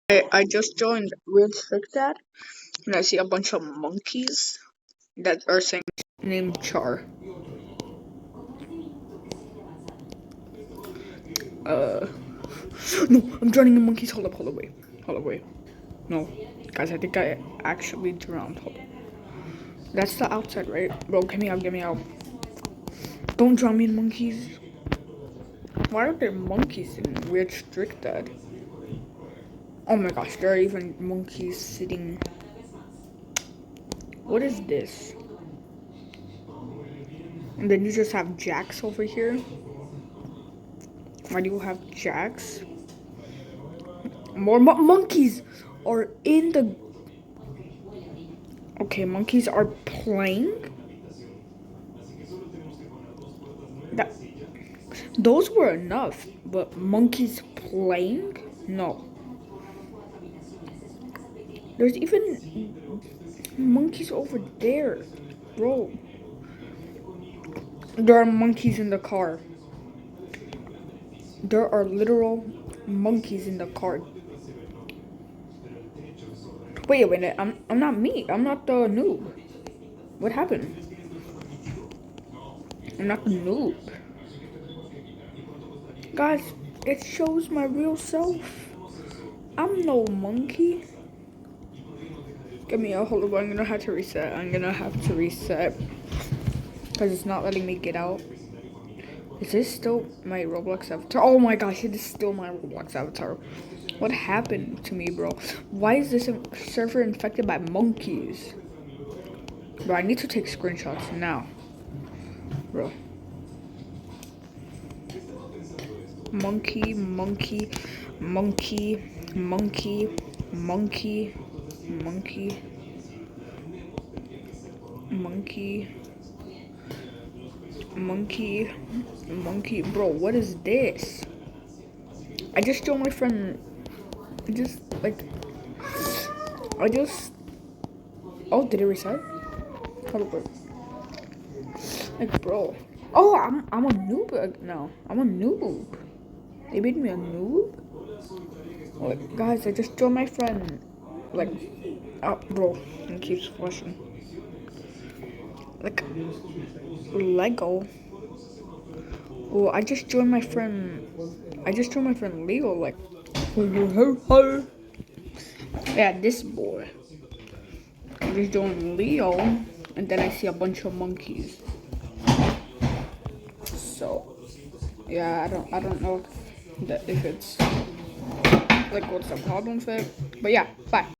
I just joined Real Trick Dad, and I see a bunch of monkeys that are saying name Char. Uh, no, I'm drowning in monkeys. Hold up, wait. No, guys, I think I actually drowned. Hold up. That's the outside, right? Bro, get me out. Don't drown me in monkeys. Why are there monkeys in Weird Trick Dad? Oh my gosh, there are even monkeys sitting. What is this? And then you just have Jax over here. Why do you have Jax? More monkeys are in the. Okay, monkeys are playing. That those were enough, but monkeys playing? No. There's even monkeys over there, bro. There are monkeys in the car. There are literal monkeys in the car. Wait a minute, I'm not me. I'm not the noob. What happened? I'm not the noob. Guys, it shows my real self. I'm no monkey. Give me a hold up. I'm gonna have to reset. Because it's not letting me get out. Is this still my Roblox avatar? Oh my gosh, it is still my Roblox avatar. What happened to me, bro? Why is this server infected by monkeys? Bro, I need to take screenshots now. Bro. Monkey, monkey, monkey, monkey, monkey, monkey, monkey, monkey, monkey. Bro, what is this? I just told my friend. Oh, did it reset? Hold up. Like, bro. Oh, I'm a noob now. I'm a noob. They made me a noob? Like, guys, I just joined my friend. Like, oh, bro. It keeps flashing. Like, Lego. Oh, I just joined my friend. Leo. Like, yeah, this boy. I just joined Leo, and then I see a bunch of monkeys. So, yeah, I don't know if it's like what's the problem with it, but yeah, bye.